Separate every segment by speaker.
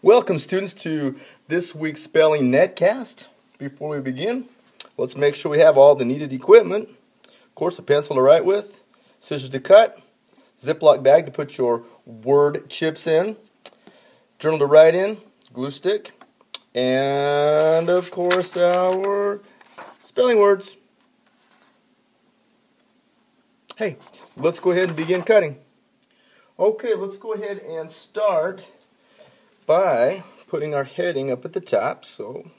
Speaker 1: Welcome, students, to this week's Spelling Netcast. Before we begin, let's make sure we have all the needed equipment. Of course, a pencil to write with, scissors to cut, Ziploc bag to put your word chips in, journal to write in, glue stick, and, of course, our spelling words. Hey, let's go ahead and begin cutting. Okay, let's go ahead and start by putting our heading up at the top. So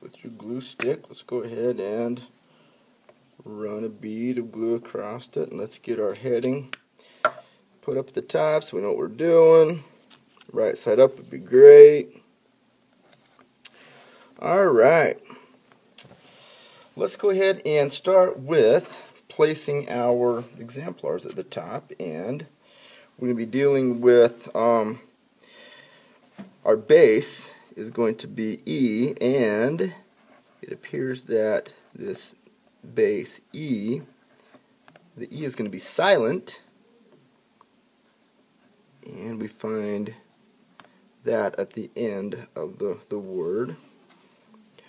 Speaker 1: with your glue stick, let's go ahead and run a bead of glue across it, and let's get our heading put up at the top so we know what we're doing. Right side up would be great. Alright, let's go ahead and start with placing our exemplars at the top, and we're going to be dealing with our base is going to be E, and it appears that this base E, the E is going to be silent, and we find that at the end of the word.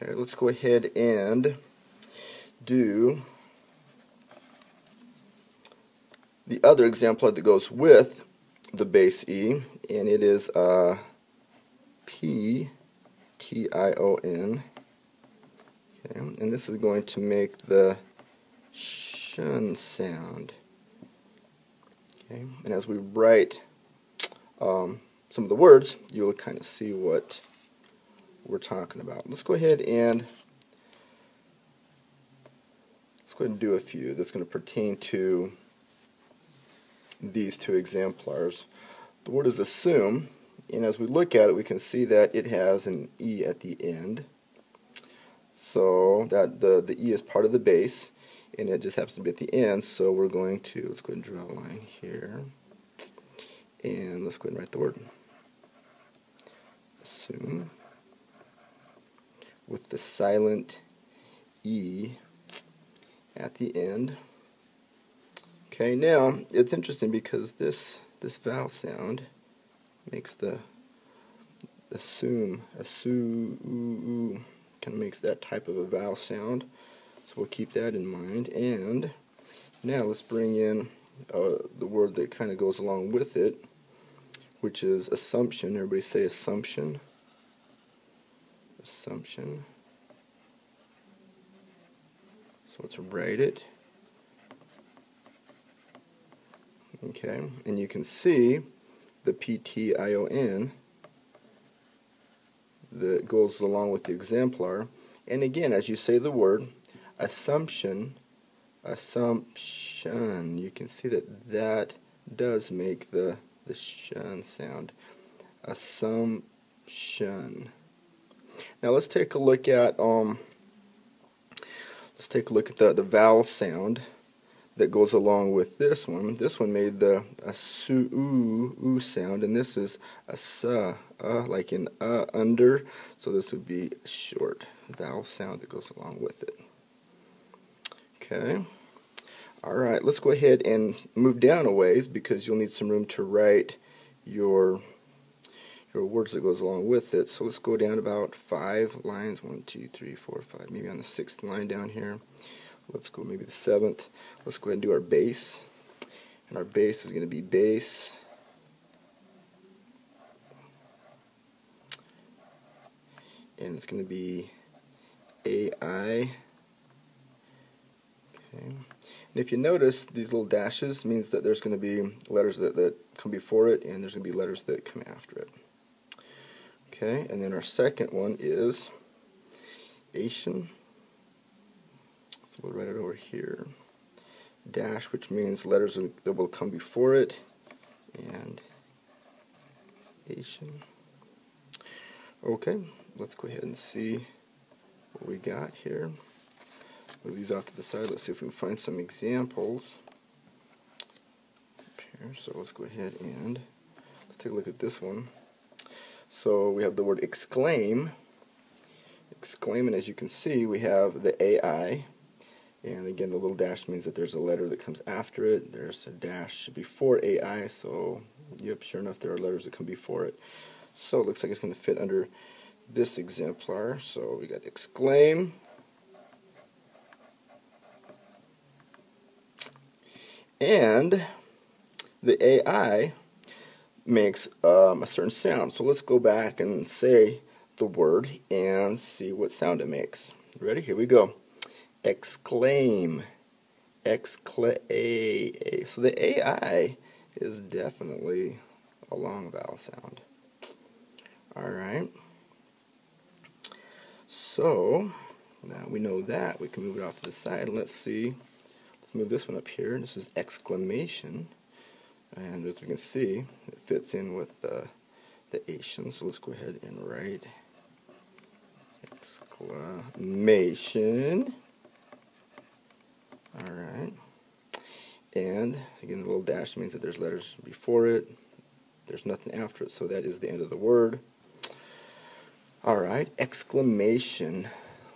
Speaker 1: Okay, let's go ahead and do the other exemplar that goes with the base E, and it is P-T-I-O-N. Okay, and this is going to make the shun sound. Okay, and as we write some of the words, you'll kind of see what we're talking about. Let's go ahead and do a few that's going to pertain to these two exemplars. The word is assume, and as we look at it, we can see that it has an E at the end. So that the E is part of the base, and it just happens to be at the end. So we're going to, let's go ahead and draw a line here, and let's go ahead and write the word. Assume with the silent E at the end. Okay, now it's interesting because this vowel sound makes the assume kind of makes that type of a vowel sound, so we'll keep that in mind. And now let's bring in the word that kind of goes along with it, which is assumption. Everybody say assumption. Assumption. So let's write it. Okay, and you can see the P-T-I-O-N that goes along with the exemplar. And again, as you say the word assumption, you can see that does make the shun sound. Assumption. Now let's take a look at the vowel sound that goes along with this one. This one made the su sound, and this is a sa, like in under. So this would be a short vowel sound that goes along with it. Okay. All right. Let's go ahead and move down a ways because you'll need some room to write your words that goes along with it. So let's go down about 5 lines. 1, 2, 3, 4, 5. Maybe on the 6th line down here. Let's go maybe the 7th. Let's go ahead and do our base. And our base is going to be base. And it's going to be AI. Okay. And if you notice, these little dashes means that there's going to be letters that come before it, and there's going to be letters that come after it. Okay, and then our second one is Asian. So we'll write it over here. Dash, which means letters that will come before it, and Asian. Okay, let's go ahead and see what we got here. Move these off to the side. Let's see if we can find some examples up here. So let's go ahead and let's take a look at this one. So we have the word exclaim. Exclaim, and as you can see, we have the AI. And again, the little dash means that there's a letter that comes after it. There's a dash before AI, so yep, sure enough, there are letters that come before it. So it looks like it's going to fit under this exemplar. So we got exclaim. And the AI makes a certain sound. So let's go back and say the word and see what sound it makes. Ready? Here we go. Exclaim. Exclaim. So the AI is definitely a long vowel sound. Alright. So now we know that. We can move it off to the side. Let's see. Let's move this one up here. This is exclamation. And as we can see, it fits in with the ation. So let's go ahead and write exclamation. Alright. And again, the little dash means that there's letters before it. There's nothing after it, so that is the end of the word. Alright, exclamation.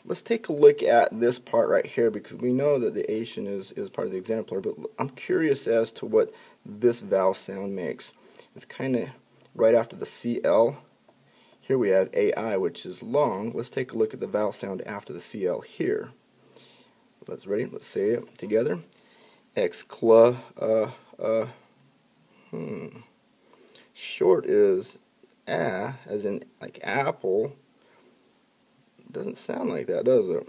Speaker 1: Let's take a look at this part right here because we know that the ation is part of the exemplar, but I'm curious as to what this vowel sound makes. It's kind of right after the CL. Here we have AI, which is long. Let's take a look at the vowel sound after the CL here. Let's ready. Let's say it together. Short is as in like apple. It doesn't sound like that, does it?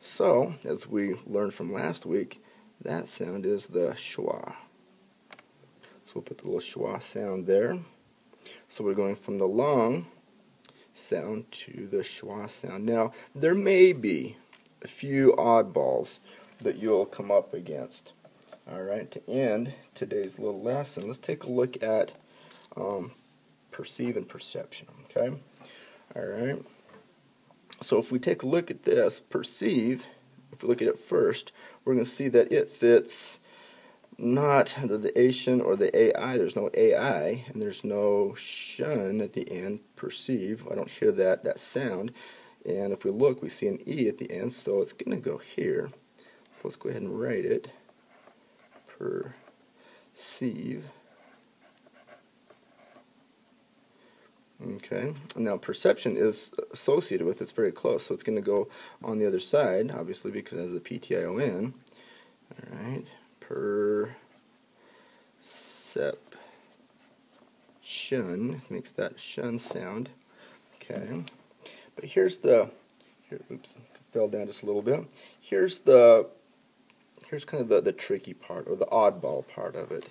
Speaker 1: So, as we learned from last week, that sound is the schwa. So we'll put the little schwa sound there. So we're going from the long sound to the schwa sound. Now, there may be a few oddballs that you'll come up against. Alright, to end today's little lesson, let's take a look at perceive and perception. Okay? Alright. So if we take a look at this, perceive, if we look at it first, we're going to see that it fits not under the ation or the AI. There's no AI, and there's no shun at the end, perceive. I don't hear that sound. And if we look, we see an E at the end, so it's going to go here. So let's go ahead and write it. Perceive. Okay, now perception is associated with it's very close, so it's going to go on the other side, obviously, because it has the PTION. Alright, perception makes that shun sound. Okay, but here's the, oops, fell down just a little bit. Here's kind of the tricky part, or the oddball part of it.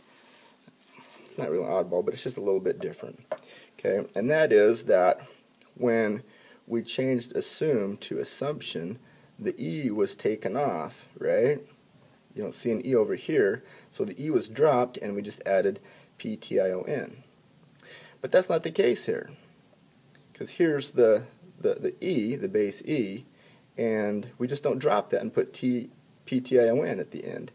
Speaker 1: It's not really oddball, but it's just a little bit different. Okay, and that is that when we changed assume to assumption, the E was taken off, right? You don't see an E over here, so the E was dropped and we just added PTION. But that's not the case here, because here's the E, the base E, and we just don't drop that and put PTION at the end.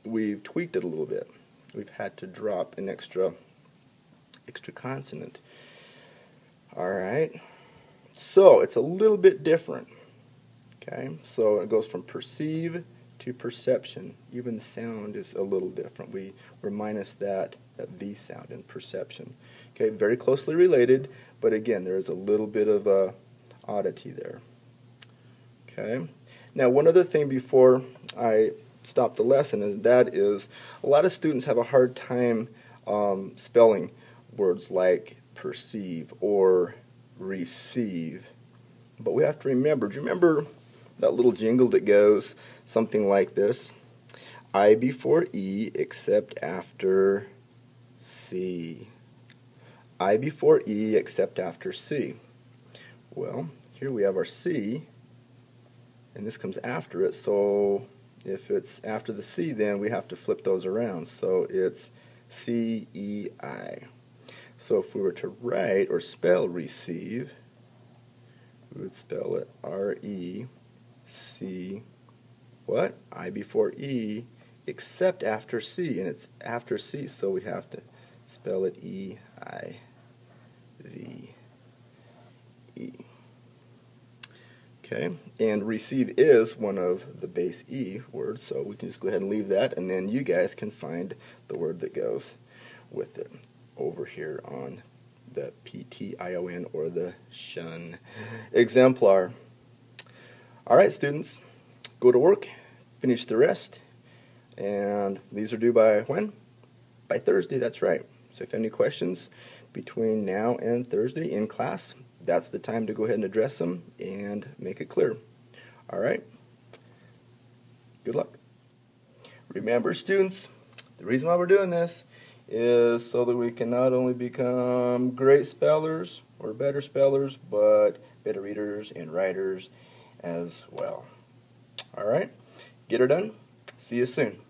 Speaker 1: We've tweaked it a little bit. We've had to drop an extra consonant. Alright, so it's a little bit different. Okay, so it goes from perceive to perception. Even the sound is a little different. We're minus that V sound in perception. Okay, very closely related, but again, there is a little bit of a oddity there. Okay, now one other thing before I stop the lesson, and that is a lot of students have a hard time spelling words like perceive or receive. But we have to remember, do you remember that little jingle that goes something like this? I before E except after C. I before E except after C. Well, here we have our C, and this comes after it, so if it's after the C, then we have to flip those around. So it's C-E-I. So if we were to write or spell receive, we would spell it R-E-C, what? I before E, except after C, and it's after C, so we have to spell it E-I-V-E. Okay, and receive is one of the base E words, so we can just go ahead and leave that, and then you guys can find the word that goes with it. over here on the PTION or the shun exemplar. All right, students, go to work, finish the rest, and these are due by when? By Thursday, that's right. So if you have any questions between now and Thursday in class, that's the time to go ahead and address them and make it clear. All right? Good luck. Remember, students, the reason why we're doing this is so that we can not only become great spellers or better spellers, but better readers and writers as well. All right? Get her done. See you soon.